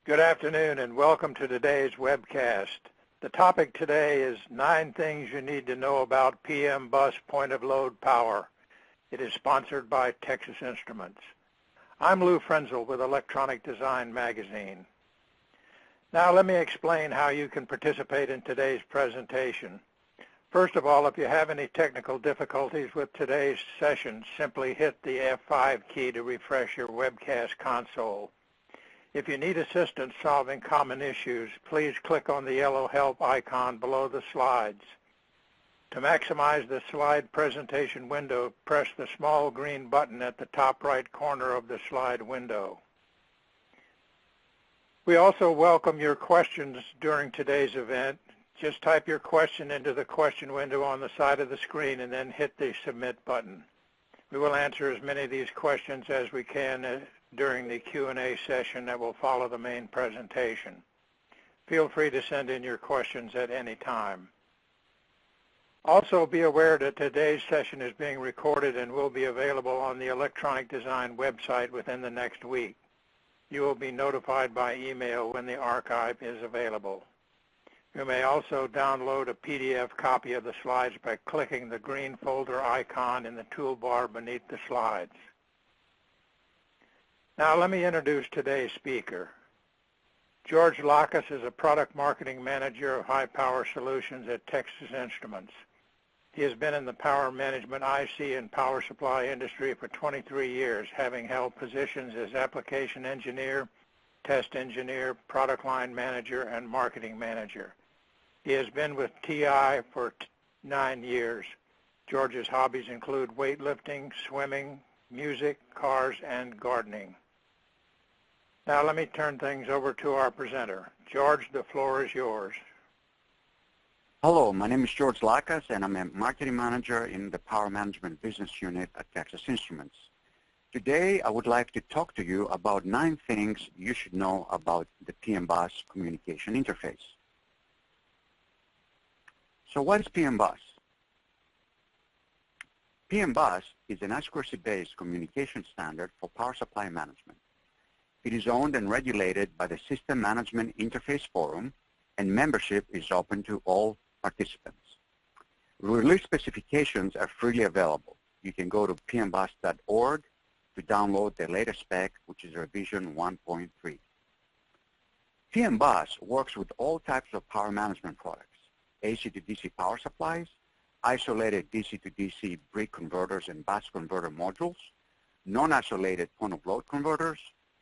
Good afternoon and welcome to today's webcast. The topic today is 9 things you need to know about PM Bus point-of-load power. It is sponsored by Texas Instruments. I'm Lou Frenzel with Electronic Design Magazine. Now let me explain how you can participate in today's presentation. First of all, if you have any technical difficulties with today's session, simply hit the F5 key to refresh your webcast console. If you need assistance solving common issues, please click on the yellow help icon below the slides. To maximize the slide presentation window, press the small green button at the top right corner of the slide window. We also welcome your questions during today's event. Just type your question into the question window on the side of the screen and then hit the submit button. We will answer as many of these questions as we can during the Q&A session that will follow the main presentation. Feel free to send in your questions at any time. Also be aware that today's session is being recorded and will be available on the Electronic Design website within the next week. You will be notified by email when the archive is available. You may also download a PDF copy of the slides by clicking the green folder icon in the toolbar beneath the slides. Now let me introduce today's speaker. George Lackas is a product marketing manager of high power solutions at Texas Instruments. He has been in the power management IC and power supply industry for 23 years, having held positions as application engineer, test engineer, product line manager, and marketing manager. He has been with TI for 9 years. George's hobbies include weightlifting, swimming, music, cars, and gardening. Now let me turn things over to our presenter. George, the floor is yours. Hello, my name is George Lackas, and I'm a marketing manager in the Power Management Business Unit at Texas Instruments. Today, I would like to talk to you about 9 things you should know about the PM Bus communication interface. So what is PM Bus? PM Bus is an I2C-based communication standard for power supply management. It is owned and regulated by the System Management Interface Forum, and membership is open to all participants. Release specifications are freely available. You can go to pmbus.org to download the latest spec, which is revision 1.3. PM Bus works with all types of power management products: AC to DC power supplies, isolated DC to DC brick converters and bus converter modules, non-isolated point-of-load converters,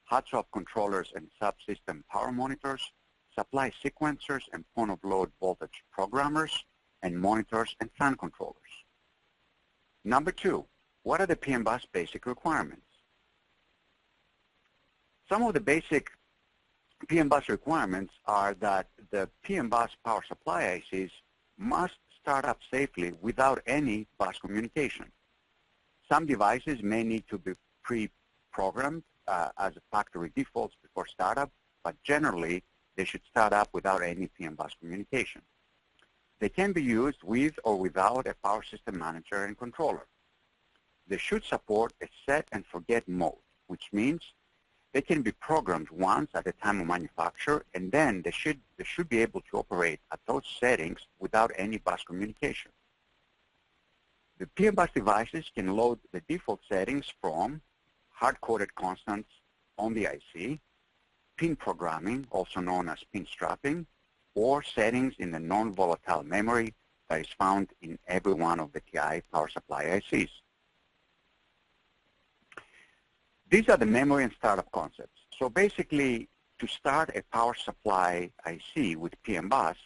hot swap controllers and subsystem power monitors, supply sequencers and point-of-load voltage programmers, and monitors and fan controllers. Number 2, what are the PM Bus basic requirements? Some of the basic PM Bus requirements are that the PM Bus power supply ICs must start up safely without any bus communication. Some devices may need to be pre-programmed as a factory defaults before startup, but generally they should start up without any PM Bus communication. They can be used with or without a power system manager and controller. They should support a set and forget mode, which means they can be programmed once at the time of manufacture, and then they should be able to operate at those settings without any bus communication. The PM Bus devices can load the default settings from hard-coded constants on the IC, pin programming, also known as pin strapping, or settings in the non-volatile memory that is found in every one of the TI power supply ICs. These are the memory and startup concepts. So basically, to start a power supply IC with PM Bus,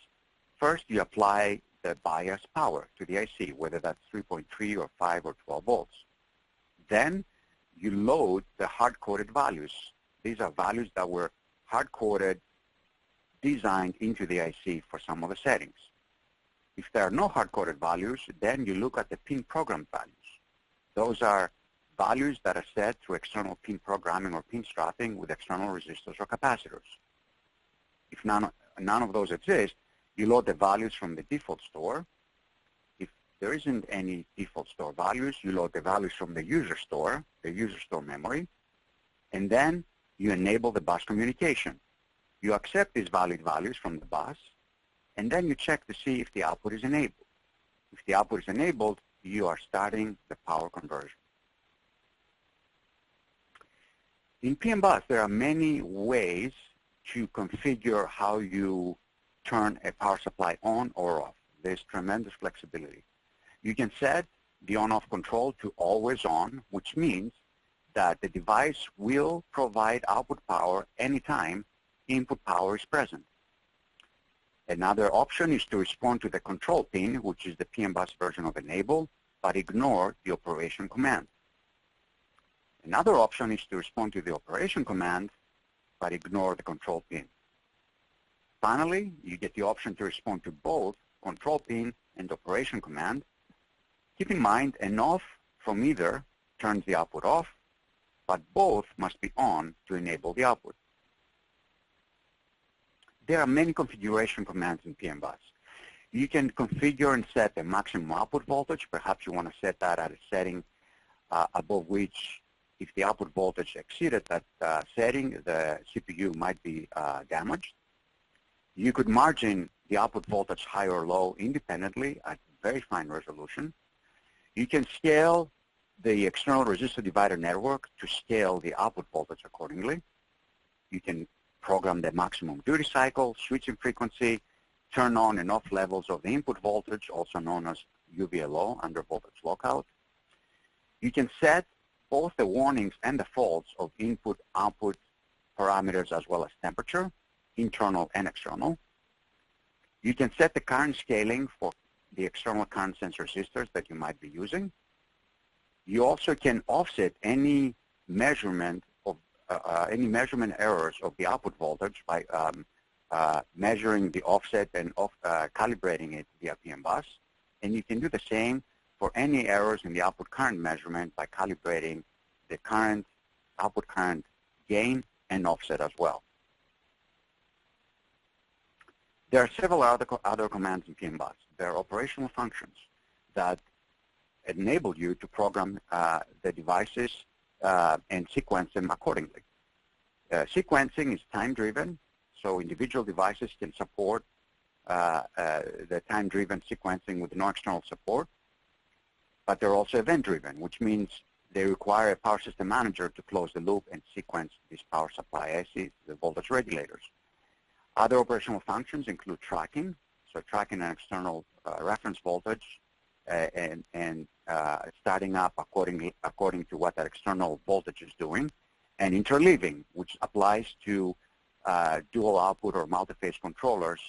first you apply the bias power to the IC, whether that's 3.3 or 5 or 12 volts. Then you load the hard-coded values. These are values that were hard-coded, designed into the IC for some of the settings. If there are no hard-coded values, then you look at the pin programmed values. Those are values that are set through external pin programming or pin strapping with external resistors or capacitors. If none of those exist, you load the values from the default store. If there isn't any default store values, you load the values from the user store memory, and then you enable the bus communication. You accept these valid values from the bus, and then you check to see if the output is enabled. If the output is enabled, you are starting the power conversion. In PM Bus, there are many ways to configure how you turn a power supply on or off. There's tremendous flexibility. You can set the on-off control to always on, which means that the device will provide output power anytime input power is present. Another option is to respond to the control pin, which is the PM Bus version of enable, but ignore the operation command. Another option is to respond to the operation command, but ignore the control pin. Finally, you get the option to respond to both control pin and operation command. Keep in mind, an off from either turns the output off, but both must be on to enable the output. There are many configuration commands in PM Bus. You can configure and set the maximum output voltage. Perhaps you want to set that at a setting above which, if the output voltage exceeded that setting, the CPU might be damaged. You could margin the output voltage high or low independently at very fine resolution. You can scale the external resistor divider network to scale the output voltage accordingly. You can program the maximum duty cycle, switching frequency, turn on and off levels of the input voltage, also known as UVLO, under voltage lockout. You can set both the warnings and the faults of input-output parameters as well as temperature, internal and external. You can set the current scaling for the external current sense resistors that you might be using. You also can offset any measurement of measurement errors of the output voltage by measuring the offset and calibrating it via PM Bus. And you can do the same for any errors in the output current measurement by calibrating the current, output current gain and offset as well. There are several other commands in PM Bus. There are operational functions that enable you to program the devices and sequence them accordingly. Sequencing is time-driven, so individual devices can support the time-driven sequencing with no external support. But they're also event-driven, which means they require a power system manager to close the loop and sequence these power supply ICs, the voltage regulators. Other operational functions include tracking, so tracking an external reference voltage and starting up according to what that external voltage is doing, and interleaving, which applies to dual output or multi-phase controllers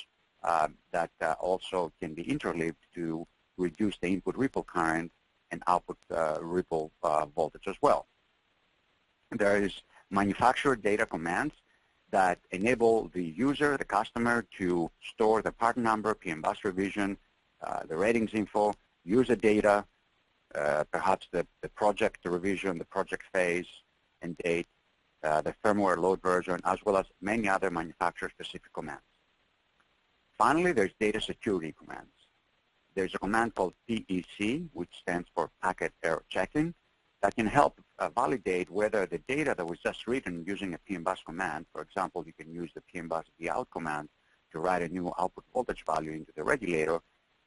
that also can be interleaved to reduce the input ripple current and output ripple voltage as well. There is manufacturer data commands that enable the user, the customer, to store the part number, PM Bus revision, the ratings info, user data, perhaps the project revision, the project phase and date, the firmware load version, as well as many other manufacturer-specific commands. Finally, there's data security commands. There's a command called PEC, which stands for Packet Error Checking, that can help validate whether the data that was just written using a PM Bus command, for example, you can use the PM Bus vout command to write a new output voltage value into the regulator,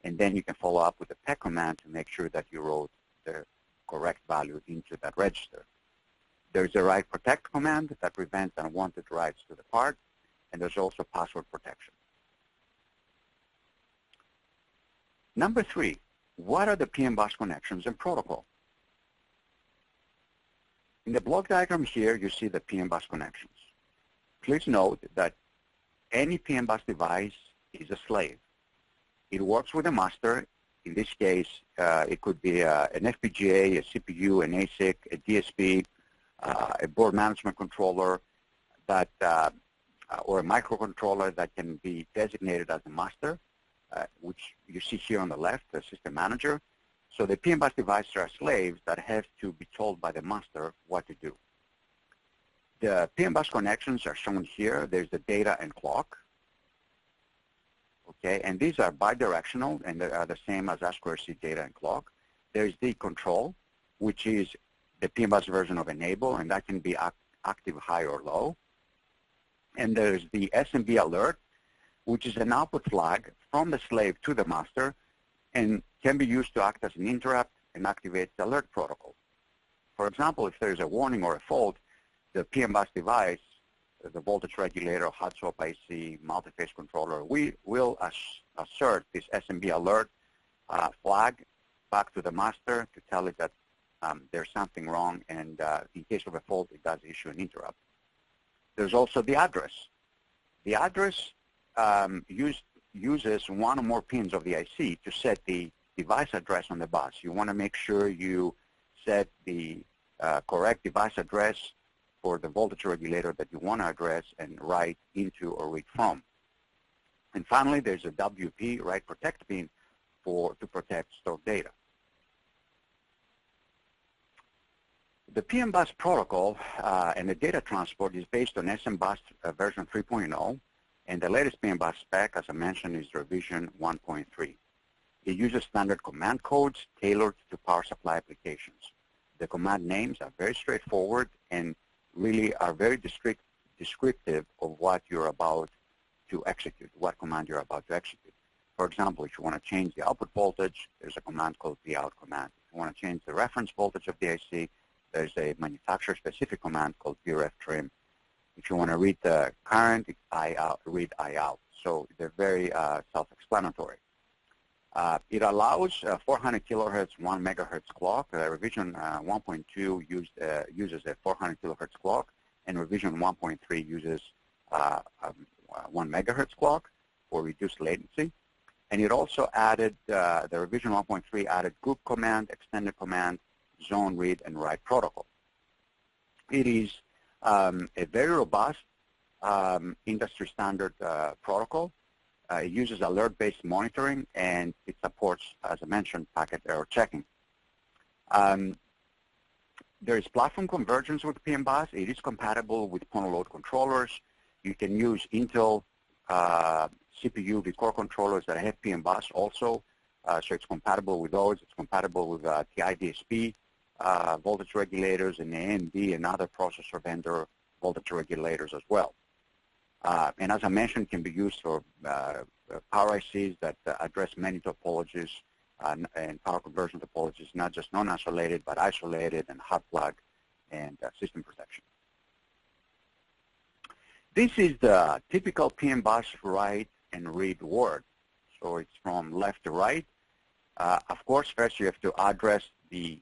and then you can follow up with the PEC command to make sure that you wrote the correct value into that register. There's a write protect command that prevents unwanted writes to the part, and there's also password protection. Number 3, what are the PM Bus connections and protocol? In the block diagram here, you see the PM Bus connections. Please note that any PM Bus device is a slave. It works with a master. In this case, it could be an FPGA, a CPU, an ASIC, a DSP, a board management controller, that, or a microcontroller that can be designated as a master, which you see here on the left, the system manager. So the PM Bus devices are slaves that have to be told by the master what to do. The PM Bus connections are shown here. There's the data and clock. Okay, and these are bidirectional, and they are the same as I2C data and clock. There's the control, which is the PM Bus version of enable, and that can be active high or low. And there's the SMB alert, which is an output flag from the slave to the master and can be used to act as an interrupt and activate the alert protocol. For example, if there's a warning or a fault, the PM bus device, the voltage regulator, hot swap IC, multi-phase controller, we will assert this SMB alert flag back to the master to tell it that there's something wrong, and in case of a fault, it does issue an interrupt. There's also the address. The address uses one or more pins of the IC to set the device address on the bus. You want to make sure you set the correct device address for the voltage regulator that you want to address and write into or read from. And finally, there's a WP, write protect pin, to protect stored data. The PM bus protocol and the data transport is based on SM bus version 3.0, and the latest PM bus spec, as I mentioned, is revision 1.3. It uses standard command codes tailored to power supply applications. The command names are very straightforward and really are very descriptive of what you're about to execute, what command you're about to execute. For example, if you want to change the output voltage, there's a command called vout command. If you want to change the reference voltage of the IC, there's a manufacturer-specific command called vref trim. If you want to read the current, it's IOUT, read IOUT. So they're very self-explanatory. It allows 400 kilohertz, 1 megahertz clock. Revision 1.2 uses a 400 kilohertz clock, and revision 1.3 uses 1 megahertz clock for reduced latency. And it also added, the revision 1.3 added group command, extended command, zone read, and write protocol. It is a very robust industry standard protocol. It uses alert-based monitoring, and it supports, as I mentioned, packet error checking. There is platform convergence with PM bus. It is compatible with mono-load controllers. You can use Intel CPU vCore controllers that have PM bus also, so it's compatible with those. It's compatible with TI DSP voltage regulators and AMD and other processor vendor voltage regulators as well. And as I mentioned, can be used for power ICs that address many topologies and power conversion topologies, not just non-isolated, but isolated and hot plug and system protection. This is the typical PM bus write and read word. So it's from left to right. Of course, first you have to address the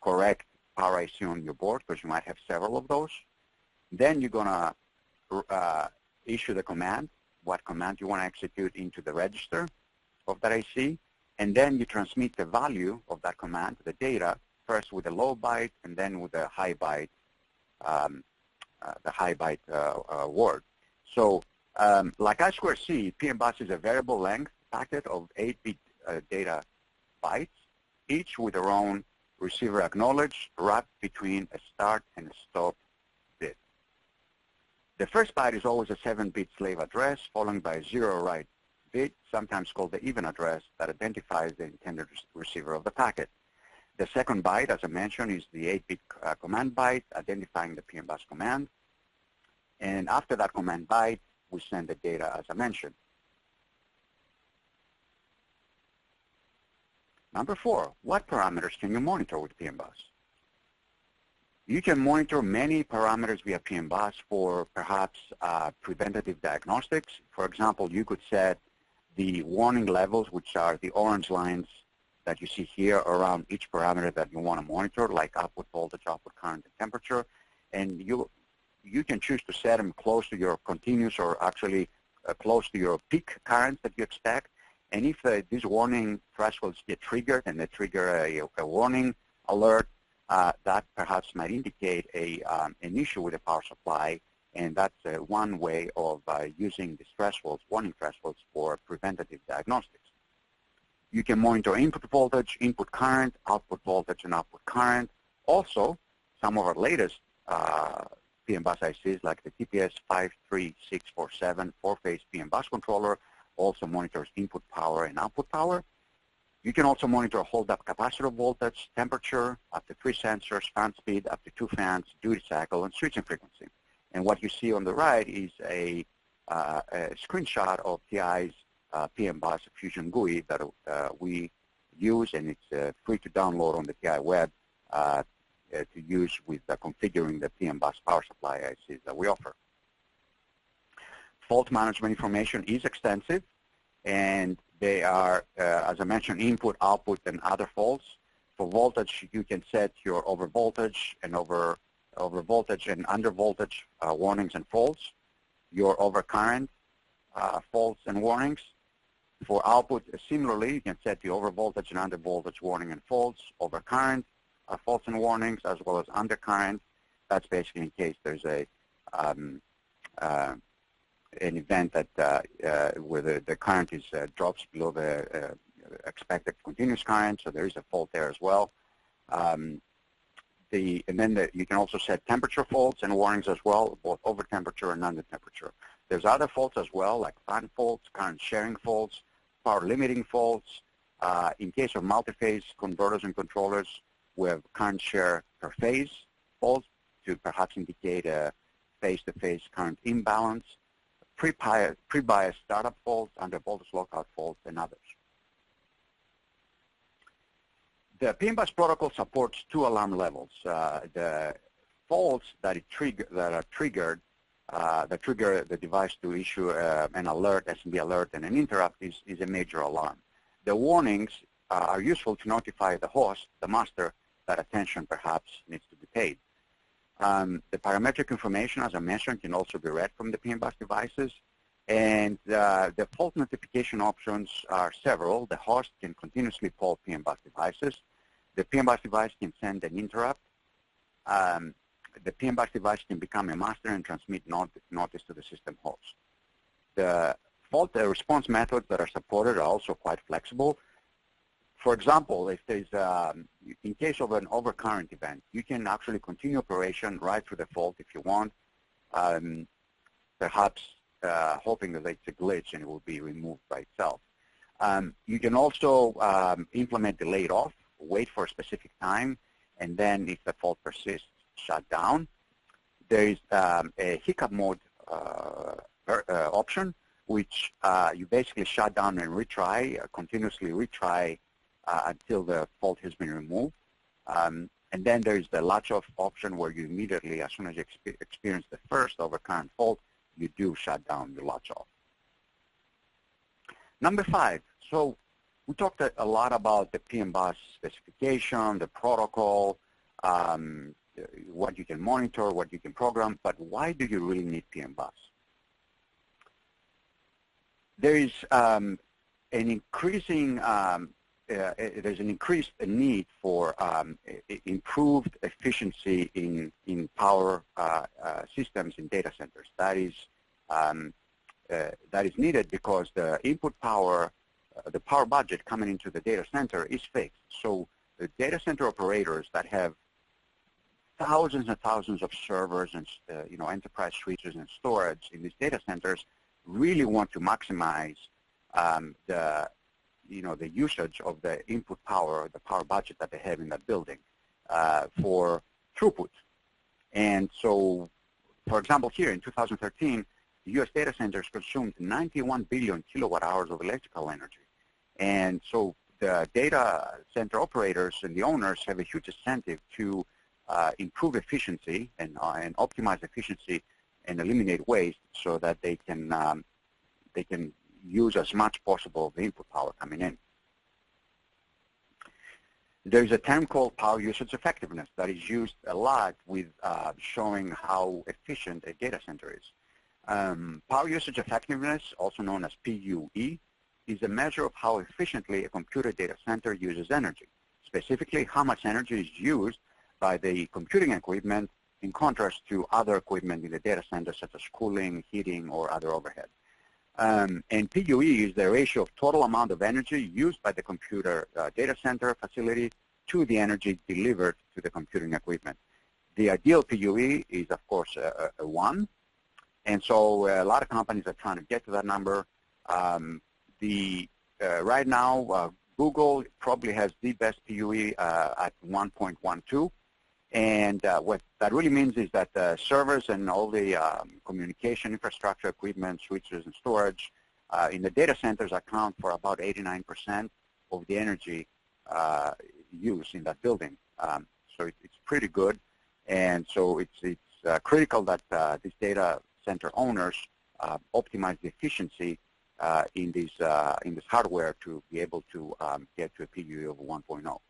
correct power IC on your board, because you might have several of those. Then you're going to issue the command, what command you want to execute into the register of that IC, and then you transmit the value of that command, the data, first with a low byte and then with a high byte, word. So like I2C, PM bus is a variable length packet of 8-bit data bytes, each with their own receiver acknowledged, wrapped between a start and a stop bit. The first byte is always a 7-bit slave address, followed by a 0 write bit, sometimes called the even address, that identifies the intended receiver of the packet. The second byte, as I mentioned, is the 8-bit command byte, identifying the PM bus command. And after that command byte, we send the data, as I mentioned. Number 4, what parameters can you monitor with PM bus? You can monitor many parameters via PM bus for perhaps preventative diagnostics. For example, you could set the warning levels, which are the orange lines that you see here around each parameter that you want to monitor, like output voltage, output current, and temperature. And you can choose to set them close to your continuous or actually close to your peak currents that you expect. And if these warning thresholds get triggered and they trigger a warning alert, that perhaps might indicate an issue with the power supply, and that's one way of using these thresholds, warning thresholds, for preventative diagnostics. You can monitor input voltage, input current, output voltage, and output current. Also, some of our latest PM bus ICs, like the TPS 53647 4-phase PM bus controller, also monitors input power and output power. You can also monitor hold-up capacitor voltage, temperature, up to 3 sensors, fan speed, up to 2 fans, duty cycle, and switching frequency. And what you see on the right is a screenshot of TI's PM Bus Fusion GUI that we use, and it's free to download on the TI web to use with configuring the PM Bus power supply ICs that we offer. Fault management information is extensive, and they are, as I mentioned, input, output, and other faults. For voltage, you can set your overvoltage and overvoltage and undervoltage warnings and faults, your overcurrent faults and warnings. For output, similarly, you can set the overvoltage and undervoltage warning and faults, overcurrent faults and warnings, as well as undercurrent. That's basically in case there's an event that where the current is drops below the expected continuous current, so there is a fault there as well. And then you can also set temperature faults and warnings as well, both over temperature and under temperature. There's other faults as well, like fan faults, current sharing faults, power limiting faults. In case of multi-phase converters and controllers, we have current share per phase faults to perhaps indicate a phase-to-phase current imbalance, pre-bias startup faults, under voltage lockout faults, and others. The PM Bus protocol supports 2 alarm levels. The faults that are triggered that trigger the device to issue an alert, SMB alert, and an interrupt is a major alarm. The warnings are useful to notify the host, the master, that attention perhaps needs to be paid. The parametric information, as I mentioned, can also be read from the PM Bus devices. And the fault notification options are several. The host can continuously poll PM Bus devices. The PM Bus device can send an interrupt. The PM Bus device can become a master and transmit notice to the system host. The fault response methods that are supported are also quite flexible. For example, if there's, in case of an overcurrent event, you can actually continue operation right through the fault if you want, perhaps hoping that it's a glitch and it will be removed by itself. You can also implement delayed off, wait for a specific time, and then if the fault persists, shut down. There is a hiccup mode option, which you basically shut down and retry, continuously retry until the fault has been removed. And then there is the latch off option where you immediately, as soon as you experience the first overcurrent fault, you do shut down your latch off. Number 5, so we talked a lot about the PM Bus specification, the protocol, what you can monitor, what you can program, but why do you really need PM Bus? There is an increasing there's an increased need for improved efficiency in power systems in data centers. That is needed because the input power, the power budget coming into the data center is fixed. So the data center operators that have thousands and thousands of servers and enterprise switches and storage in these data centers really want to maximize the usage of the input power, the power budget that they have in that building for throughput. And so, for example, here in 2013, the U.S. data centers consumed 91 billion kilowatt hours of electrical energy. And so the data center operators and the owners have a huge incentive to improve efficiency and optimize efficiency and eliminate waste so that they can use as much possible of the input power coming in. There's a term called power usage effectiveness that is used a lot with showing how efficient a data center is. Power usage effectiveness, also known as PUE, is a measure of how efficiently a computer data center uses energy, specifically how much energy is used by the computing equipment in contrast to other equipment in the data center, such as cooling, heating, or other overhead. And PUE is the ratio of total amount of energy used by the computer data center facility to the energy delivered to the computing equipment. The ideal PUE is, of course, a 1. And so a lot of companies are trying to get to that number. Right now, Google probably has the best PUE at 1.12. And what that really means is that the servers and all the communication infrastructure, equipment, switches, and storage in the data centers account for about 89% of the energy use in that building. So it's pretty good. And so it's critical that these data center owners optimize the efficiency in this hardware to be able to get to a PUE of 1.0.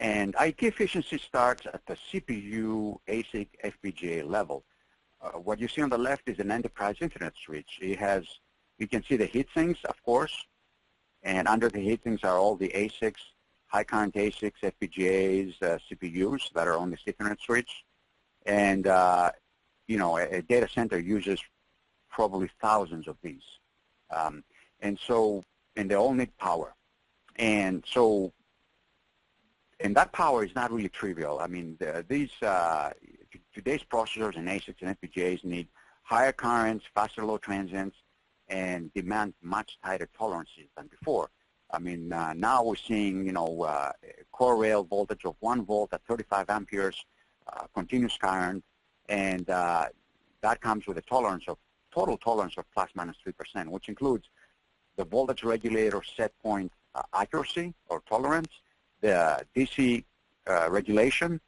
And IT efficiency starts at the CPU, ASIC, FPGA level. What you see on the left is an enterprise Ethernet switch. You can see the heatsinks, of course, and under the heatsinks are all the ASICs, high current ASICs, FPGAs, CPUs that are on this Ethernet switch. And you know, a data center uses probably thousands of these, and they all need power, and that power is not really trivial. I mean, today's processors and ASICs and FPGAs need higher currents, faster low transients, and demand much tighter tolerances than before. I mean, now we're seeing, you know, core rail voltage of 1 volt at 35 amperes, continuous current, and that comes with a total tolerance of plus minus 3%, which includes the voltage regulator set point accuracy or tolerance, the DC regulation,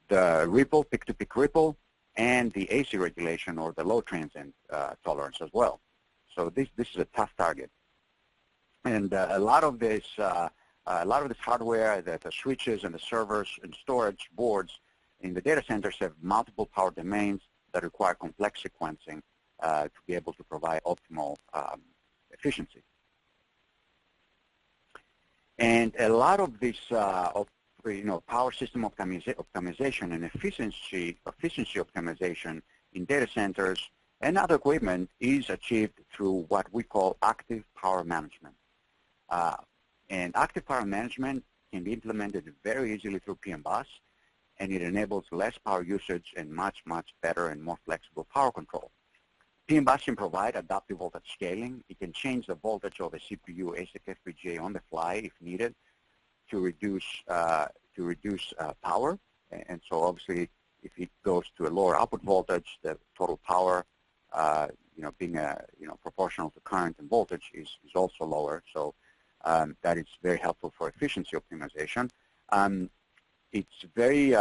the ripple, peak-to-peak ripple, and the AC regulation or the low transient tolerance as well. So this is a tough target. And a lot of this hardware, the switches and the servers and storage boards in the data centers have multiple power domains that require complex sequencing to be able to provide optimal efficiency. And a lot of this, power system optimization and efficiency optimization in data centers and other equipment is achieved through what we call active power management. And active power management can be implemented very easily through PMBus, and it enables less power usage and much, much better and more flexible power control. PMBus can provide adaptive voltage scaling. It can change the voltage of a CPU, ASIC, FPGA on the fly if needed to reduce power. And so obviously, if it goes to a lower output voltage, the total power, being proportional to current and voltage is also lower. So that is very helpful for efficiency optimization. It's very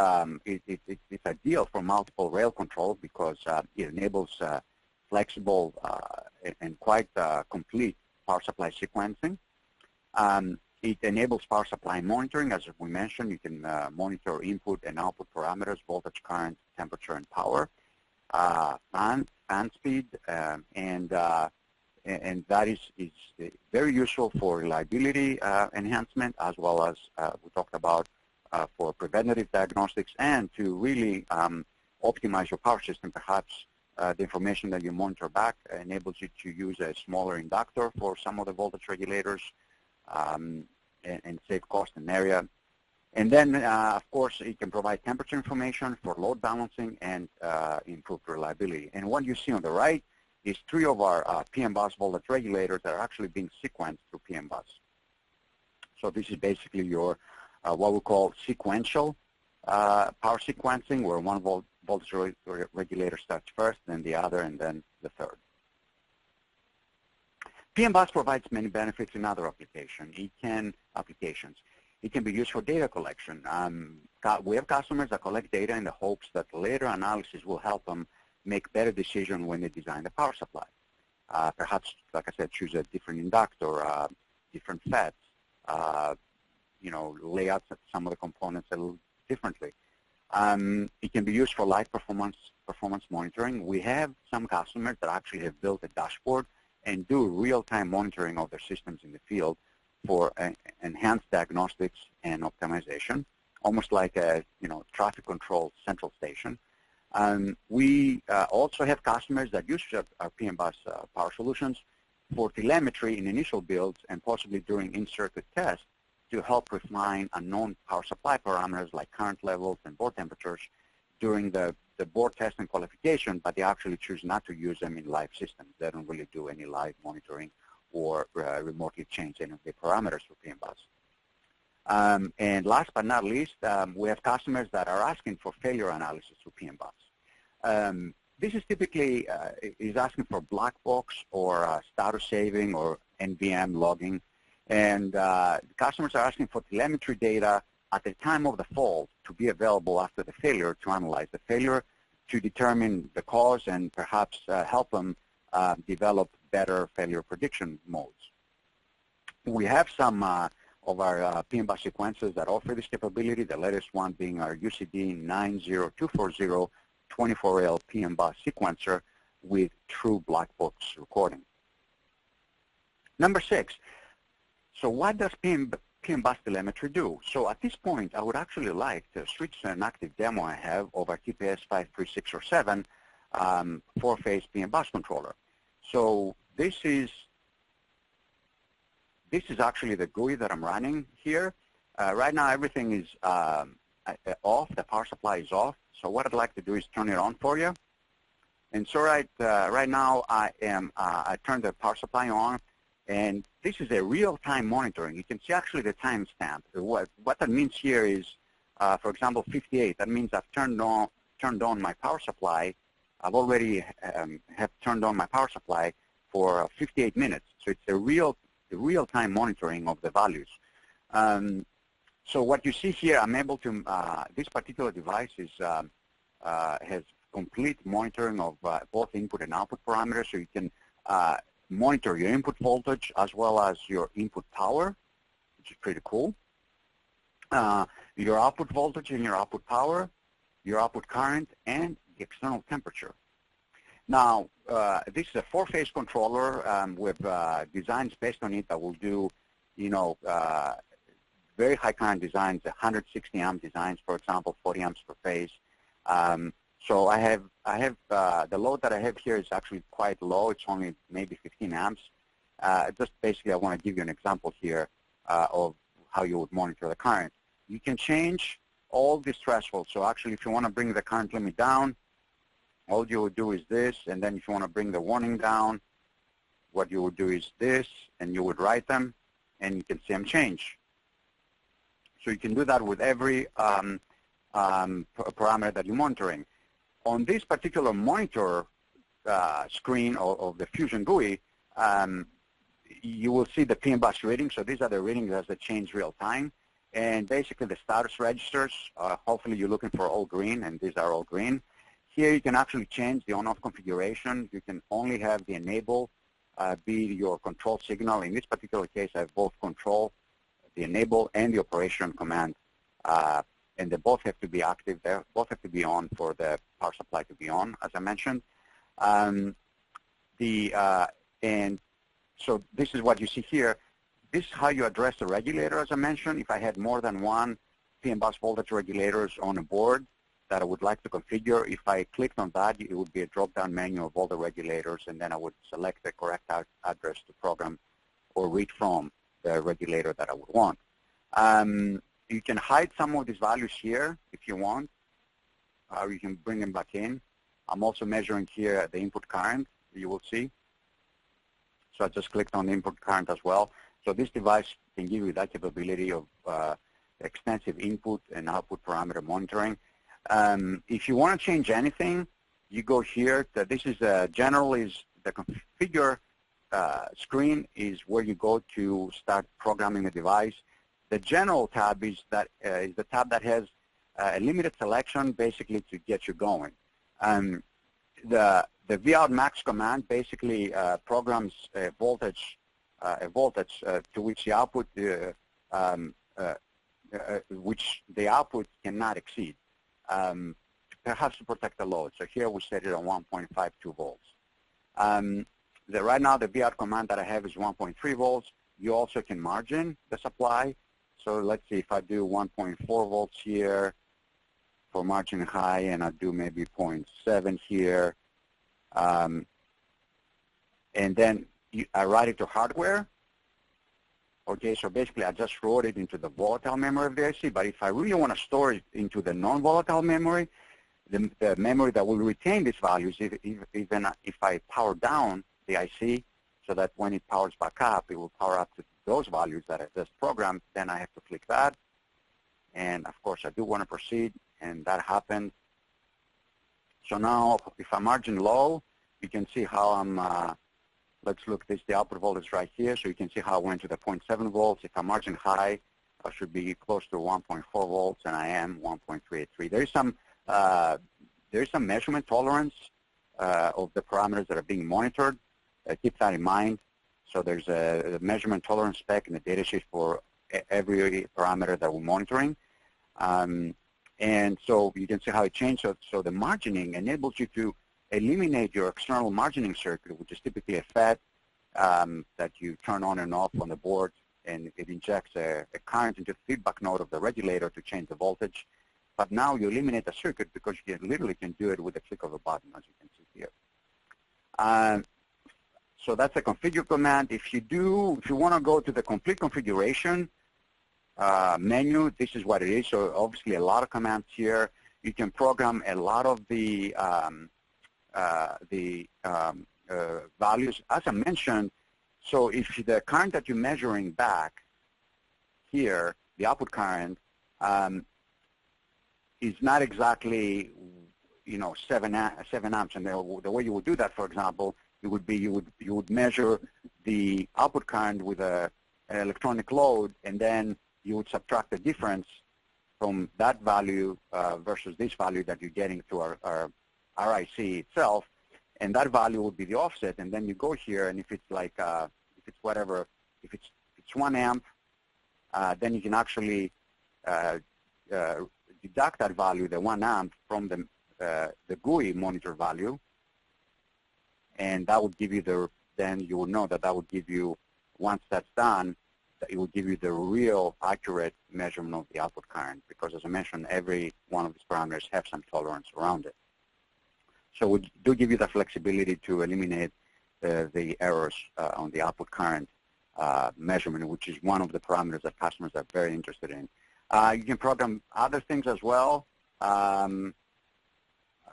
it's ideal for multiple rail control because it enables flexible and quite complete power supply sequencing. It enables power supply monitoring. As we mentioned, you can monitor input and output parameters, voltage, current, temperature, and power, fan speed, and that is very useful for reliability enhancement, as well as we talked about for preventative diagnostics and to really optimize your power system. Perhaps the information that you monitor back enables you to use a smaller inductor for some of the voltage regulators and save cost and area. And then, of course, it can provide temperature information for load balancing and improve reliability. And what you see on the right is 3 of our PMBus voltage regulators that are actually being sequenced through PMBus. So this is basically your what we call sequential power sequencing, where one voltage regulator starts first, then the other, and then the third. PMBus provides many benefits in other applications. It can be used for data collection. We have customers that collect data in the hopes that later analysis will help them make better decisions when they design the power supply. Perhaps, like I said, choose a different inductor, different FETs, lay out some of the components a little differently. It can be used for live performance monitoring. We have some customers that actually have built a dashboard and do real-time monitoring of their systems in the field for enhanced diagnostics and optimization, almost like a traffic control central station. We also have customers that use our PMBus power solutions for telemetry in initial builds and possibly during in-circuit tests to help refine unknown power supply parameters like current levels and board temperatures during the board test and qualification, but they actually choose not to use them in live systems. They don't really do any live monitoring or remotely change any of the parameters for PMBus. And last but not least, we have customers that are asking for failure analysis through PMBus. This is typically is asking for black box or status saving or NVM logging. And customers are asking for telemetry data at the time of the fault to be available after the failure to analyze the failure, to determine the cause, and perhaps help them develop better failure prediction modes. We have some of our PMBus sequences that offer this capability, the latest one being our UCD 90240 24L PMBus sequencer with true black box recording. Number 6, so what does PMBus telemetry do? So at this point, I would actually like to switch to an active demo I have of our TPS 536 or 7 4-phase PMBus controller. So this is actually the GUI that I'm running here. Right now, everything is off. The power supply is off. So what I'd like to do is turn it on for you. And so right now, I turned the power supply on. And this is a real-time monitoring. You can see actually the timestamp. What that means here is, for example, 58. That means I've turned on my power supply. I've already have turned on my power supply for 58 minutes. So it's a real-time monitoring of the values. So what you see here, I'm able to, this particular device is, has complete monitoring of both input and output parameters. So you can monitor your input voltage as well as your input power, which is pretty cool. Your output voltage and your output power, your output current, and the external temperature. Now, this is a 4-phase controller with designs based on it that will do, very high current designs, 160 amp designs, for example, 40 amps per phase. So I have the load that I have here is actually quite low. It's only maybe 15 amps. Just basically, I want to give you an example here of how you would monitor the current. You can change all these thresholds. So actually, if you want to bring the current limit down, all you would do is this. And then if you want to bring the warning down, what you would do is this, and you would write them, and you can see them change. So you can do that with every parameter that you're monitoring. On this particular monitor screen of the Fusion GUI, you will see the PMBus readings. So these are the readings as they change real time. And basically the status registers, hopefully you're looking for all green, and these are all green. Here you can actually change the on-off configuration. You can only have the enable be your control signal. In this particular case, I have both control, the enable, and the operation command. And they both have to be active. They both have to be on for the power supply to be on, as I mentioned. And so this is what you see here. This is how you address the regulator, as I mentioned. If I had more than one PMBus voltage regulators on a board that I would like to configure, if I clicked on that, it would be a drop-down menu of all the regulators, and then I would select the correct address to program or read from the regulator that I would want. You can hide some of these values here if you want, or you can bring them back in. I'm also measuring here the input current, you will see. So I just clicked on the input current as well. So this device can give you that capability of extensive input and output parameter monitoring. If you want to change anything, you go here. This is generally is the configure screen is where you go to start programming a device. The general tab is the tab that has a limited selection, basically to get you going. The vout max command basically programs a voltage to which the output cannot exceed, perhaps to protect the load. So here we set it on 1.52 volts. Right now the vout command that I have is 1.3 volts. You also can margin the supply. So let's see if I do 1.4 volts here for margin high, and I do maybe 0.7 here. And then I write it to hardware. Okay, so basically I just wrote it into the volatile memory of the IC, but if I really want to store it into the non-volatile memory, the memory that will retain these values, even if I power down the IC so that when it powers back up, it will power up to those values that I just programmed, then I have to click that. And of course, I do want to proceed, and that happened. So now, if I margin low, you can see how I'm, let's look, this the output voltage right here, so you can see how I went to the 0.7 volts. If I margin high, I should be close to 1.4 volts, and I am 1.383. There is some measurement tolerance of the parameters that are being monitored. Keep that in mind. So there's a measurement tolerance spec in the datasheet for every parameter that we're monitoring. And so you can see how it changed. So the margining enables you to eliminate your external margining circuit, which is typically a FET that you turn on and off on the board, and it injects a current into the feedback node of the regulator to change the voltage. But now you eliminate the circuit because you literally can do it with a click of a button, as you can see here. So that's a configure command. If you want to go to the complete configuration menu, this is what it is. So obviously a lot of commands here. You can program a lot of the values. As I mentioned, so if the current that you're measuring back here, the output current, is not exactly, 7 amps, and the way you would do that, for example, it would be you would measure the output current with an electronic load, and then you would subtract the difference from that value versus this value that you're getting through our RIC itself, and that value would be the offset. And then you go here, and if it's like if it's 1 amp, then you can actually deduct that value, the 1 amp, from the GUI monitor value, and that would give you then you will know that would give you, once that's done, that it will give you the real accurate measurement of the output current, because as I mentioned, every one of these parameters have some tolerance around it. So we do give you the flexibility to eliminate the errors on the output current measurement, which is one of the parameters that customers are very interested in. You can program other things as well.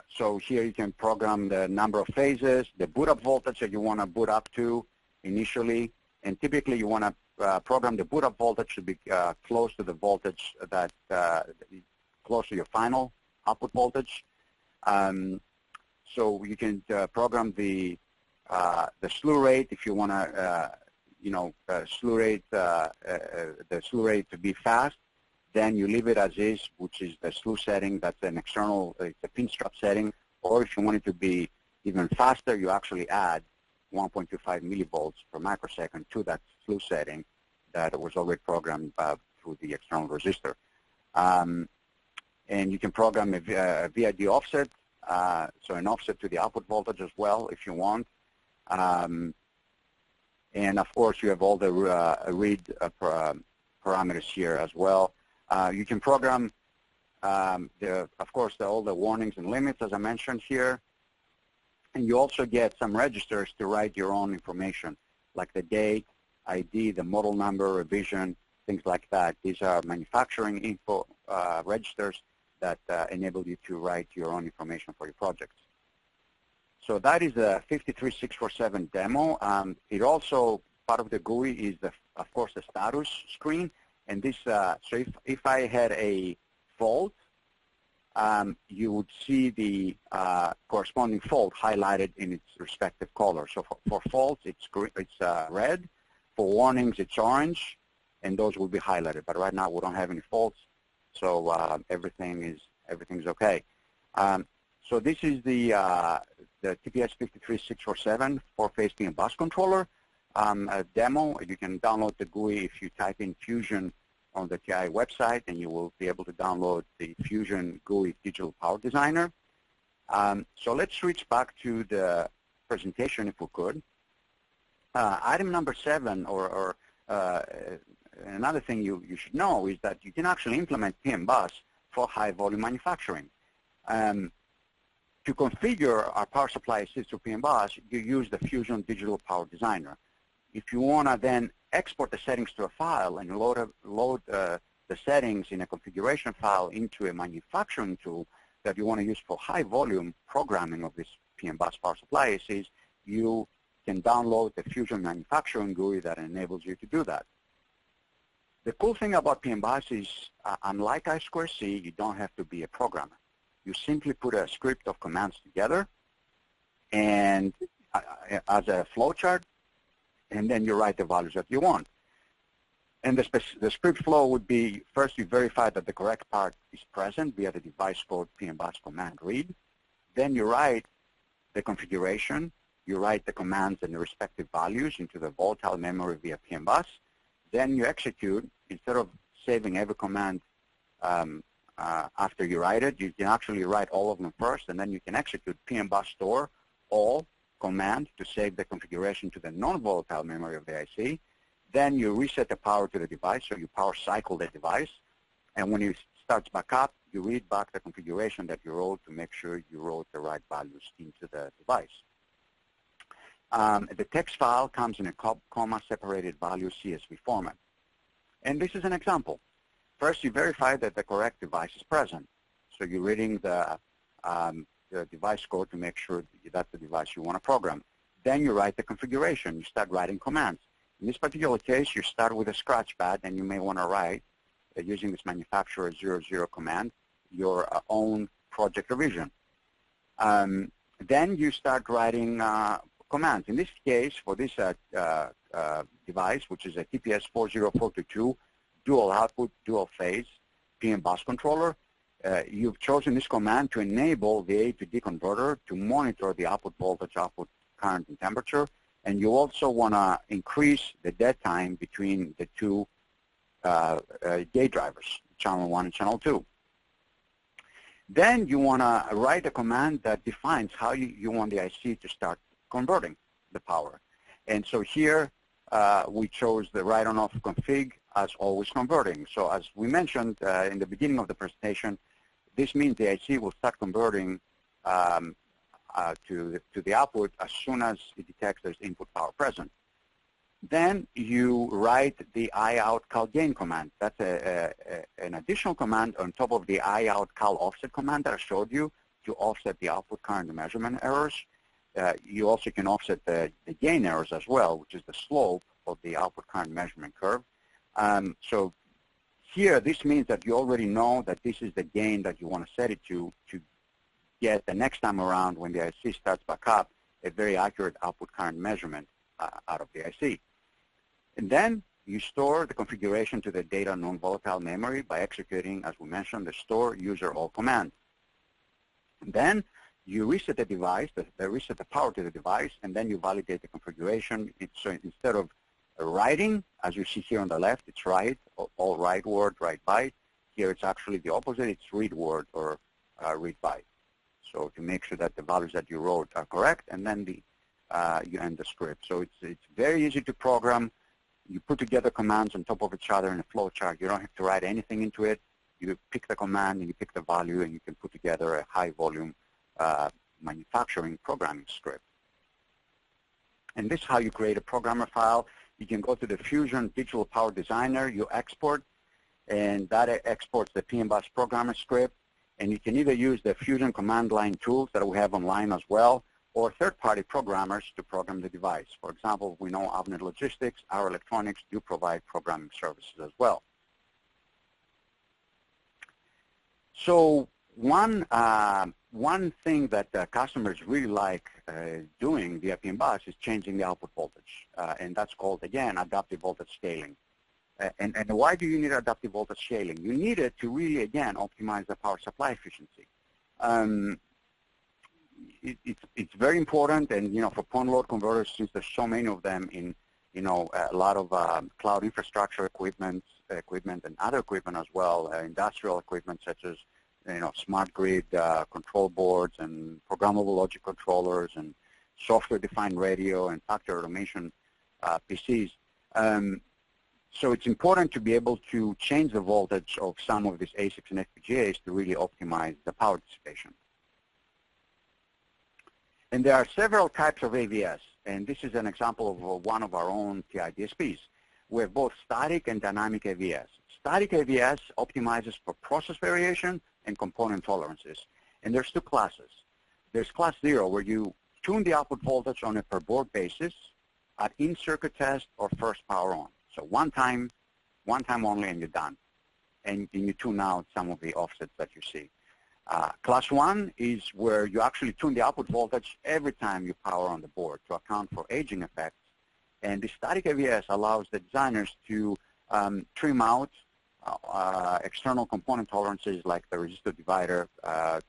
So here you can program the number of phases, the boot up voltage that you want to boot up to initially, and typically you want to program the boot up voltage to be close to the voltage that close to your final output voltage. So you can program the slew rate if you want to, the slew rate to be fast. Then you leave it as is, which is the slew setting. That's an external, it's a pin strap setting. Or if you want it to be even faster, you actually add 1.25 millivolts per microsecond to that slew setting that was already programmed through the external resistor. And you can program a VID offset, so an offset to the output voltage as well if you want. And of course, you have all the read parameters here as well. You can program, of course, all the warnings and limits, as I mentioned here. And you also get some registers to write your own information, like the date, ID, the model number, revision, things like that. These are manufacturing info registers that enable you to write your own information for your projects. So that is a 53647 demo. It also, part of the GUI is, of course, the status screen. And this, so if I had a fault, you would see the corresponding fault highlighted in its respective color. So for faults, it's red. For warnings, it's orange, and those will be highlighted. But right now, we don't have any faults, so everything's okay. So this is the TPS 53647 4-phase PN bus controller. A demo. You can download the GUI if you type in Fusion on the TI website, and you will be able to download the Fusion GUI Digital Power Designer. So let's switch back to the presentation if we could. Item number 7, or another thing you should know, is that you can actually implement PM bus for high volume manufacturing. To configure our power supply assist through PM bus, you use the Fusion Digital Power Designer. If you want to then export the settings to a file and load the settings in a configuration file into a manufacturing tool that you want to use for high volume programming of this PM bus power supply ACs, you can download the Fusion manufacturing GUI that enables you to do that. The cool thing about PM Bus is, unlike I2C, you don't have to be a programmer. You simply put a script of commands together and as a flowchart, and then you write the values that you want. And the script flow would be, first you verify that the correct part is present via the device code PM Bus command read. Then you write the configuration, you write the commands and the respective values into the volatile memory via PM Bus. Then you execute. Instead of saving every command after you write it, you can actually write all of them first, and then you can execute PM Bus store all command to save the configuration to the non-volatile memory of the IC. Then you reset the power to the device, so you power cycle the device. And when it starts back up, you read back the configuration that you wrote to make sure you wrote the right values into the device. The text file comes in a comma-separated value CSV format. And this is an example. First, you verify that the correct device is present. So you're reading the device code to make sure that's the device you want to program. Then you write the configuration. You start writing commands. In this particular case, you start with a scratchpad, and you may want to write, using this manufacturer 00 command, your own project revision. Then you start writing commands. In this case, for this device, which is a TPS 40422 dual output, dual phase PM Bus controller, you've chosen this command to enable the A to D converter to monitor the output voltage, output current, and temperature. And you also want to increase the dead time between the two gate drivers, channel 1 and channel 2. Then you want to write a command that defines how you want the IC to start converting the power. And so here we chose the write on off config as always converting. So as we mentioned in the beginning of the presentation, this means the IC will start converting to the output as soon as it detects there's input power present. Then you write the iout cal gain command. That's an additional command on top of the iout cal offset command that I showed you to offset the output current measurement errors. You also can offset the gain errors as well, which is the slope of the output current measurement curve. So here, this means that you already know that this is the gain that you want to set it to get the next time around when the IC starts back up, a very accurate output current measurement out of the IC. And then you store the configuration to the data non-volatile memory by executing, as we mentioned, the store user all command. And then you reset the device, reset the power to the device, and then you validate the configuration. So instead of writing, as you see here on the left, it's write, all write word, write byte. Here it's actually the opposite, it's read word or read byte. So to make sure that the values that you wrote are correct, and then you end the script. So it's very easy to program. You put together commands on top of each other in a flow chart. You don't have to write anything into it. You pick the command and you pick the value, and you can put together a high volume manufacturing programming script. And this is how you create a programmer file. You can go to the Fusion Digital Power Designer, you export, and that exports the PM Bus programmer script. And you can either use the Fusion command line tools that we have online as well, or third-party programmers to program the device. For example, we know Avnet Logistics, Arrow Electronics do provide programming services as well. So one thing that customers really like doing via PM Bus is changing the output voltage, and that's called, again, adaptive voltage scaling. And why do you need adaptive voltage scaling? You need it to really, again, optimize the power supply efficiency. It's very important, and for point load converters, since there's so many of them in a lot of cloud infrastructure equipment and other equipment as well, industrial equipment such as smart grid control boards and programmable logic controllers and software-defined radio and factory automation PCs. So it's important to be able to change the voltage of some of these ASICs and FPGAs to really optimize the power dissipation. And there are several types of AVS, and this is an example of one of our own TI DSPs. We have both static and dynamic AVS. Static AVS optimizes for process variation and component tolerances. And there's two classes. There's class 0, where you tune the output voltage on a per board basis at in-circuit test or first power on. So one time one time only and you're done. And you tune out some of the offsets that you see. Class 1 is where you actually tune the output voltage every time you power on the board to account for aging effects. And the static AVS allows the designers to trim out external component tolerances like the resistor divider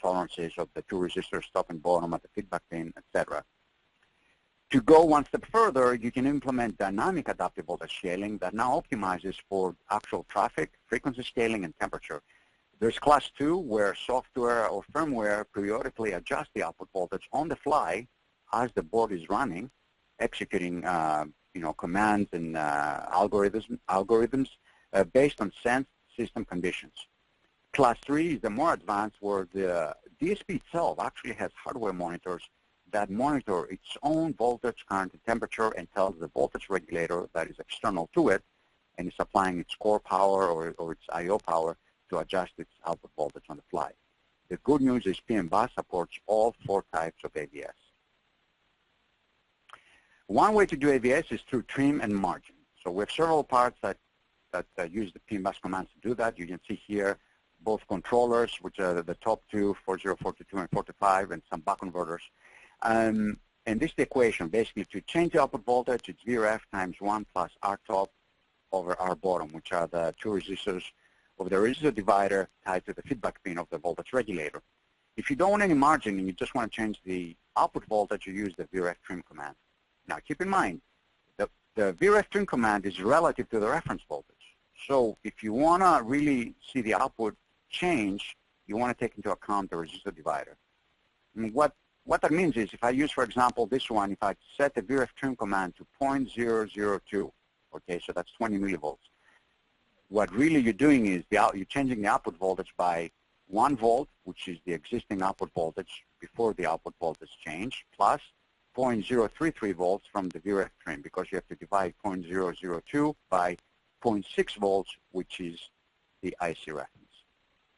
tolerances of the two resistors top and bottom at the feedback pin, etc. To go one step further, you can implement dynamic adaptive voltage scaling that now optimizes for actual traffic, frequency scaling, and temperature. There's class 2 where software or firmware periodically adjusts the output voltage on the fly as the board is running, executing commands and algorithms based on sensed system conditions. Class 3 is the more advanced where the DSP itself actually has hardware monitors that monitor its own voltage, current, and temperature and tells the voltage regulator that is external to it and is applying its core power or its I/O power to adjust its output voltage on the fly. The good news is PMBus supports all 4 types of AVS. One way to do AVS is through trim and margin. So we have several parts that use the PMBus commands to do that. You can see here both controllers, which are the top 2, 4042 and 45, and some buck converters. And this is the equation. Basically, to change the output voltage, it's VRF times 1 plus R top over R bottom, which are the 2 resistors of the resistor divider tied to the feedback pin of the voltage regulator. If you don't want any margin and you just want to change the output voltage, you use the VRF trim command. Now, keep in mind, the VRF trim command is relative to the reference voltage. So if you want to really see the output change, you want to take into account the resistor divider. And what that means is if I use, for example, this one, if I set the VRF trim command to 0.002, okay, so that's 20 millivolts, what really you're doing is you're changing the output voltage by 1 volt, which is the existing output voltage before the output voltage change, plus 0.033 volts from the VRF trim, because you have to divide 0.002 by 0.6 volts, which is the IC reference.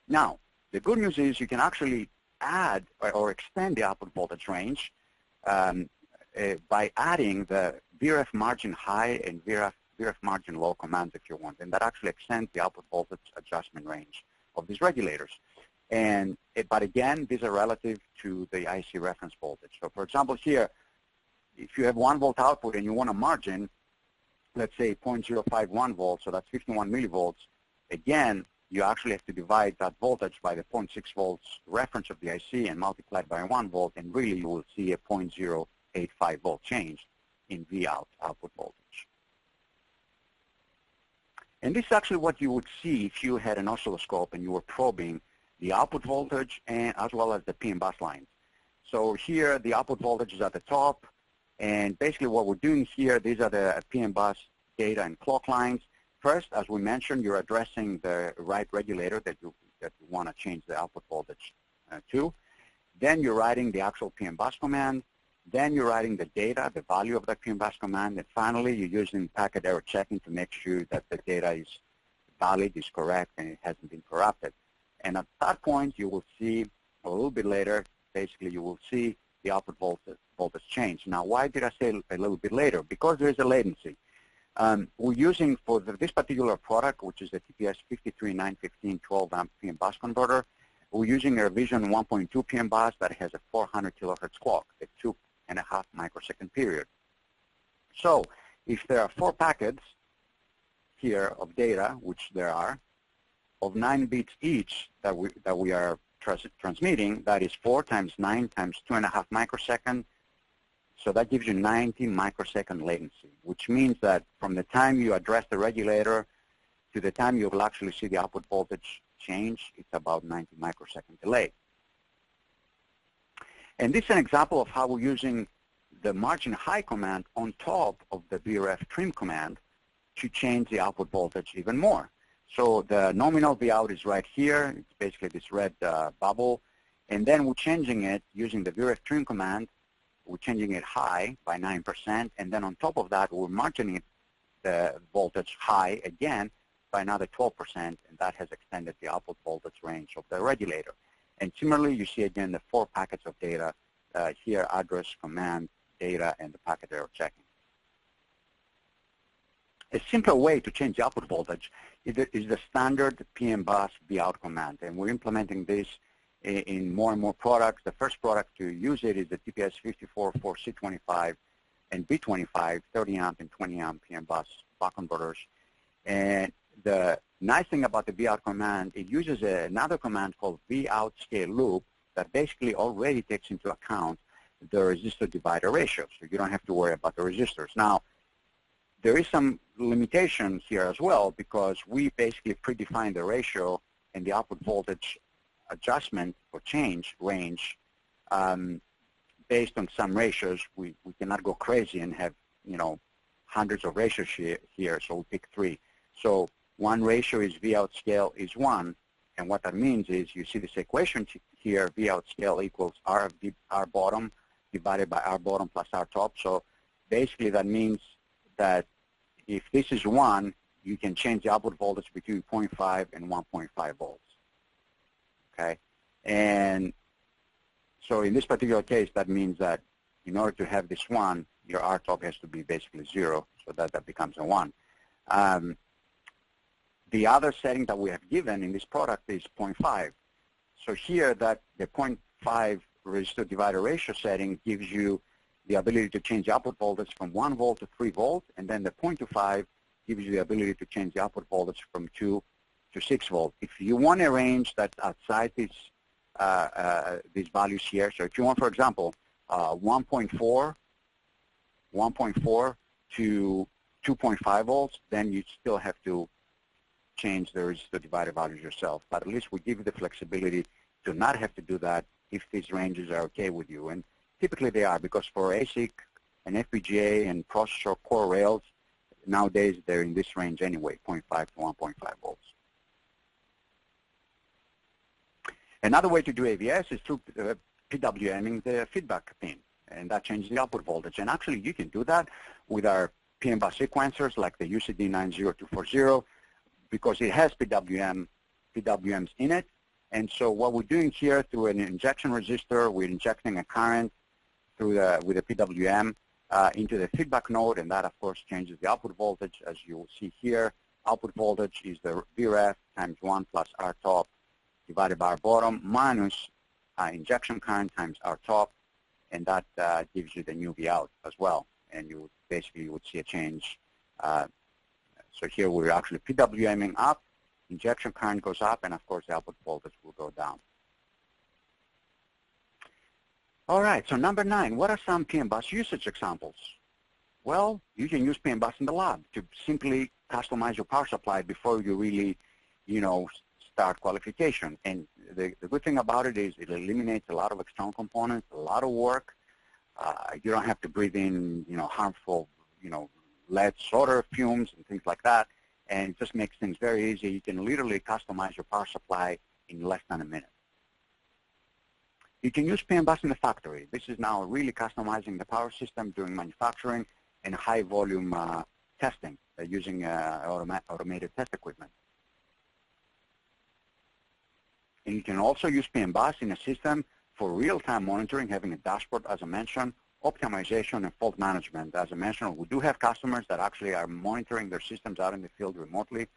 Now, the good news is you can actually add or extend the output voltage range by adding the VRF margin high and VRF margin low commands if you want, and that actually extends the output voltage adjustment range of these regulators. But again, these are relative to the IC reference voltage. So for example here, if you have 1 volt output and you want a margin, let's say 0.051 volts, so that's 51 millivolts, again, you actually have to divide that voltage by the 0.6 volts reference of the IC and multiply it by 1 volt, and really you will see a 0.085 volt change in Vout output voltage. And this is actually what you would see if you had an oscilloscope and you were probing the output voltage and as well as the PMBus lines. So here the output voltage is at the top, and basically what we're doing here, these are the PMBus data and clock lines. First, as we mentioned, you're addressing the right regulator that you want to change the output voltage to. Then you're writing the actual PMBus command. Then you're writing the data, the value of that PMBus command. And finally, you're using packet error checking to make sure that the data is valid, is correct, and it hasn't been corrupted. And at that point, you will see a little bit later, basically you will see the output voltage change. Now, why did I say a little bit later? Because there is a latency. We're using for this particular product, which is the TPS 53915 12 amp PMBus converter, we're using a revision 1.2 PMBus that has a 400 kilohertz clock, a 2.5 microsecond period. So if there are 4 packets here of data, which there are, of 9 bits each that we are transmitting, that is 4 times 9 times 2.5 microsecond. So that gives you 90 microsecond latency, which means that from the time you address the regulator to the time you will actually see the output voltage change, it's about 90 microsecond delay. And this is an example of how we're using the margin high command on top of the VRF trim command to change the output voltage even more. So the nominal Vout is right here. It's basically this red bubble. And then we're changing it using the VRF trim command. We're changing it high by 9%. And then on top of that, we're margining the voltage high again by another 12%. And that has extended the output voltage range of the regulator. And similarly, you see again the 4 packets of data here, address, command, data, and the packet error checking. A simpler way to change the output voltage is the standard PM bus Vout command, and we're implementing this in more and more products. The first product to use it is the TPS54 for C25 and B25, 30 amp and 20 amp PM bus buck converters. And the nice thing about the Vout command, it uses another command called Vout scale loop that basically already takes into account the resistor divider ratio, so you don't have to worry about the resistors. Now, there is some limitation here as well because we basically predefine the ratio and the output voltage adjustment or change range based on some ratios. We cannot go crazy and have, hundreds of ratios here, so we pick 3. So one ratio is Vout scale is 1, and what that means is you see this equation here, Vout scale equals R bottom divided by R bottom plus R top. So basically that means that if this is 1, you can change the output voltage between 0.5 and 1.5 volts. Okay? And so in this particular case, that means that in order to have this 1, your R top has to be basically 0, so that becomes a 1. The other setting that we have given in this product is 0.5. So here that the 0.5 resistor divider ratio setting gives you the ability to change the output voltage from 1 volt to 3 volts, and then the 0.25 gives you the ability to change the output voltage from 2 to 6 volts. If you want a range that's outside these values here, so if you want, for example, 1.4 to 2.5 volts, then you still have to change the resistor divider values yourself. But at least we give you the flexibility to not have to do that if these ranges are okay with you. And typically they are, because for ASIC and FPGA and processor core rails, nowadays they're in this range anyway, 0.5 to 1.5 volts. Another way to do AVS is through PWMing the feedback pin, and that changes the output voltage. And actually you can do that with our PM bus sequencers like the UCD90240, because it has PWMs in it. And so what we're doing here through an injection resistor, we're injecting a current through with a PWM into the feedback node, and that of course changes the output voltage. As you will see here, output voltage is the Vref times 1 plus R top divided by R bottom minus injection current times R top, and that gives you the new Vout as well. And you would see a change. So here we're actually PWMing up, injection current goes up, and of course the output voltage will go down. All right, so number 9, what are some PM bus usage examples? Well, you can use PM bus in the lab to simply customize your power supply before you really, start qualification. And the good thing about it is it eliminates a lot of external components, a lot of work. You don't have to breathe in, harmful, lead solder fumes and things like that. And it just makes things very easy. You can literally customize your power supply in less than a minute. You can use PM bus in the factory. This is now really customizing the power system during manufacturing and high volume testing using automated test equipment. And you can also use PM bus in a system for real-time monitoring, having a dashboard, as I mentioned, optimization and fault management. As I mentioned, we do have customers that actually are monitoring their systems out in the field remotely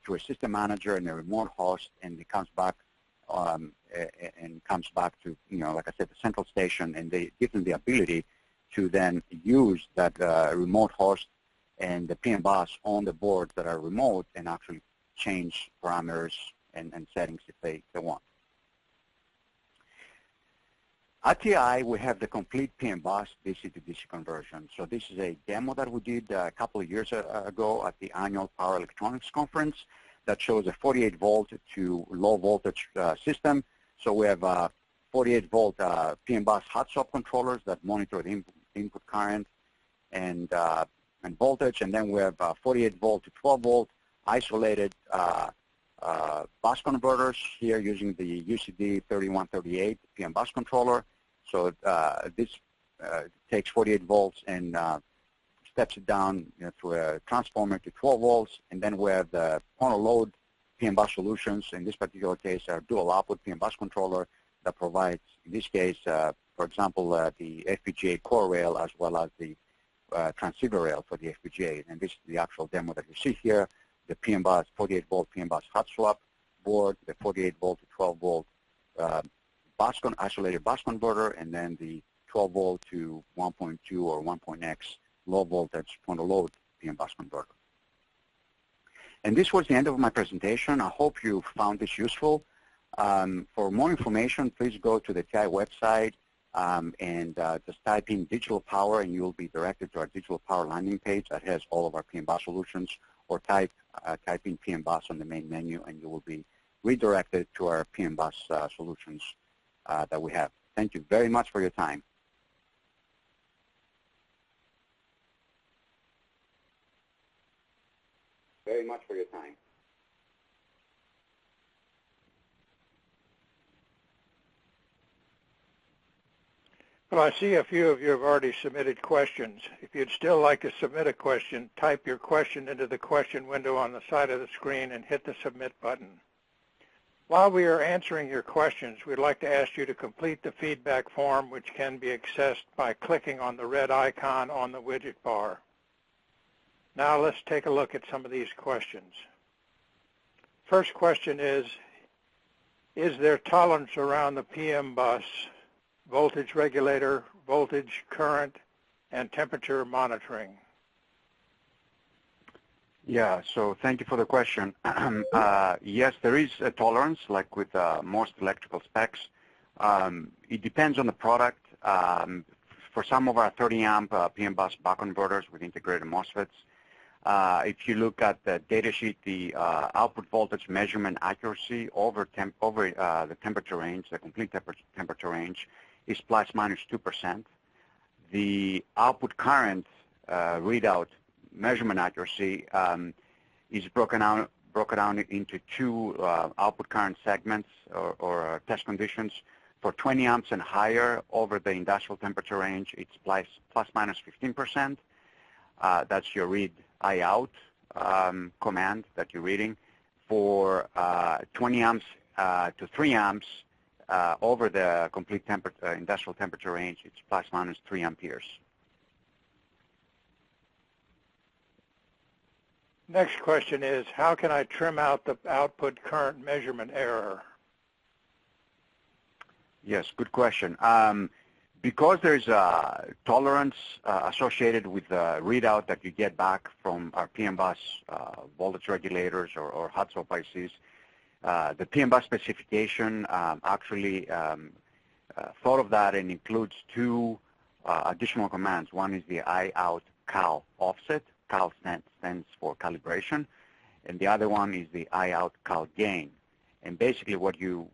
through a system manager and a remote host, and it comes back to, like I said, the central station, and they give them the ability to then use that remote host and the PM bus on the boards that are remote and actually change parameters and settings if they want. At TI, we have the complete PM bus DC to DC conversion. So this is a demo that we did a couple of years ago at the annual Power Electronics Conference that shows a 48 volt to low voltage system. So we have 48 volt PM bus hot swap controllers that monitor the input current and voltage, and then we have 48 volt to 12 volt isolated bus converters here using the UCD3138 PM bus controller. So this takes 48 volts and steps it down through a transformer to 12 volts, and then we have the mono-load PM bus solutions. In this particular case, our dual output PM bus controller that provides, in this case, for example, the FPGA core rail as well as the transceiver rail for the FPGA. And this is the actual demo that you see here, the PM bus, 48-volt PM bus hot swap board, the 48-volt to 12-volt isolated bus converter, and then the 12-volt to 1.2 or 1.x low voltage point of load PM bus converter. And this was the end of my presentation. I hope you found this useful. For more information, please go to the TI website and just type in digital power, and you'll be directed to our digital power landing page that has all of our PM bus solutions, or type in PM bus on the main menu, and you will be redirected to our PM bus solutions that we have. Thank you very much for your time. Very much for your time. Well, I see a few of you have already submitted questions. If you'd still like to submit a question, type your question into the question window on the side of the screen and hit the submit button. While we are answering your questions, we'd like to ask you to complete the feedback form, which can be accessed by clicking on the red icon on the widget bar. Now let's take a look at some of these questions. First question is there tolerance around the PM bus, voltage regulator, voltage, current, and temperature monitoring? Yeah, so thank you for the question. Yes, there is a tolerance, like with most electrical specs. It depends on the product. For some of our 30-amp PM bus buck converters with integrated MOSFETs, if you look at the datasheet, the output voltage measurement accuracy over the temperature range, the complete temperature range, is plus minus 2%. The output current readout measurement accuracy is broken down into two output current segments or test conditions. For 20 amps and higher over the industrial temperature range, it's plus minus 15%. That's your read I out command that you're reading. For 20 amps to 3 amps over the complete industrial temperature range, it's plus minus 3 amperes. Next question is, how can I trim out the output current measurement error? Yes, good question. Because there's a tolerance associated with the readout that you get back from our PM bus voltage regulators or hot swap ICs, the PM bus specification actually thought of that and includes two additional commands. One is the I-out cal offset. Cal stands for calibration, and the other one is the I-out cal gain. And basically, what you're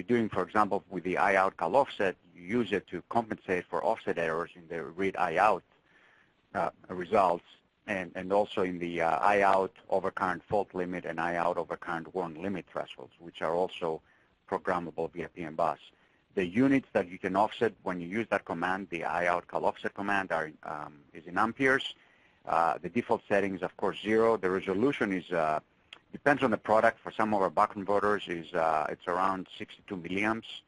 doing, for example, with the I-out cal offset, you use it to compensate for offset errors in the read I-out results, and also in the I-out over current fault limit and I-out over current warning limit thresholds, which are also programmable via PM bus. The units that you can offset when you use that command, the I-out cal offset command, is in amperes. The default setting is, of course, 0. The resolution is depends on the product. For some of our buck converters, it's around 62 milliamps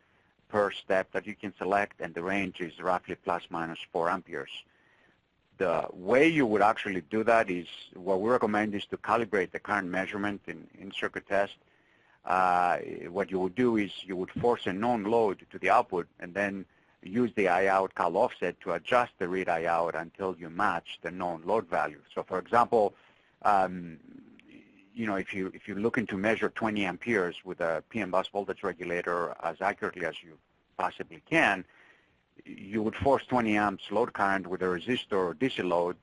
per step that you can select, and the range is roughly plus minus 4 amperes. The way you would actually do that is, what we recommend is to calibrate the current measurement in circuit test. What you would do is you would force a known load to the output and then use the I-out cal offset to adjust the read I-out until you match the known load value. So, for example, if you're looking to measure 20 amperes with a PM bus voltage regulator as accurately as you possibly can, you would force 20 amps load current with a resistor or DC load,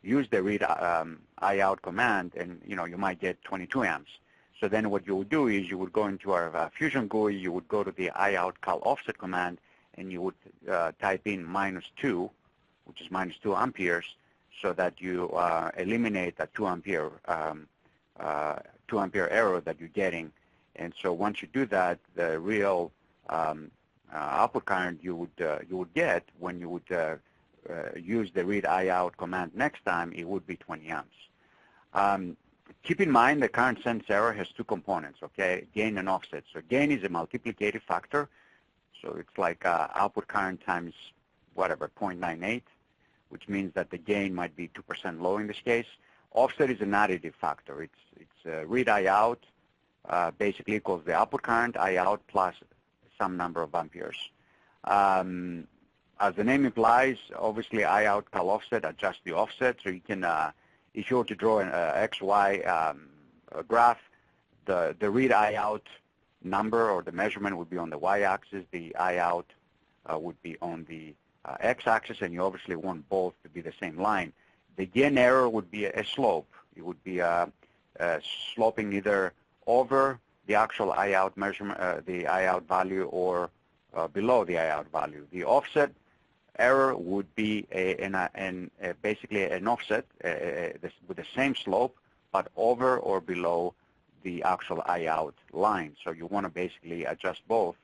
use the read I-out command, and you might get 22 amps. So then what you would do is you would go into our Fusion GUI, you would go to the I-out cal offset command, and you would type in -2, which is -2 amperes, so that you eliminate that 2 ampere error that you're getting. And so once you do that, the real output current you would get when you would use the read I-out command next time, it would be 20 amps. Keep in mind the current sense error has two components, okay, gain and offset. So gain is a multiplicative factor, so it's like output current times whatever, 0.98. which means that the gain might be 2% low in this case. Offset is an additive factor. It's read I out basically equals the output current I out plus some number of amperes. As the name implies, obviously I out cal offset adjusts the offset, so you can, if you were to draw an XY graph, the read I out number or the measurement would be on the y-axis, the I out would be on the x-axis, and you obviously want both to be the same line. The gain error would be a slope. It would be sloping either over the actual I out measurement, the I out value, or below the I out value. The offset error would be basically an offset with the same slope, but over or below the actual I out line. So you want to basically adjust both,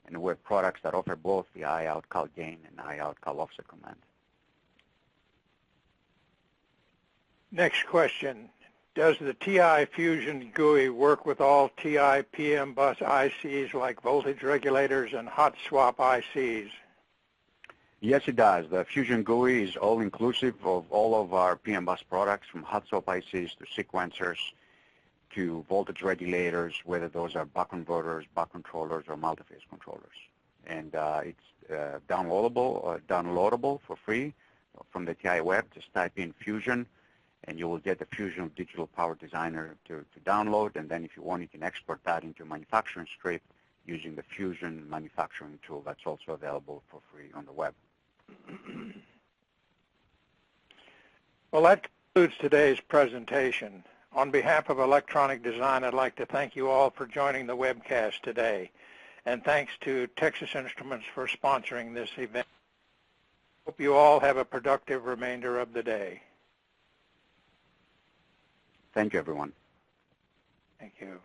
and we have products that offer both the I out cal gain and I out cal offset command. Next question. Does the TI Fusion GUI work with all TI PM bus ICs like voltage regulators and hot swap ICs? Yes, it does. The Fusion GUI is all-inclusive of all of our PM bus products, from hot swap ICs to sequencers to voltage regulators, whether those are buck converters, buck controllers, or multi-phase controllers. And it's downloadable for free from the TI web. Just type in Fusion, and you will get the Fusion Digital Power Designer to download. And then if you want, you can export that into a manufacturing script using the Fusion manufacturing tool that's also available for free on the web. Well, that concludes today's presentation. On behalf of Electronic Design, I'd like to thank you all for joining the webcast today. And thanks to Texas Instruments for sponsoring this event. Hope you all have a productive remainder of the day. Thank you, everyone. Thank you.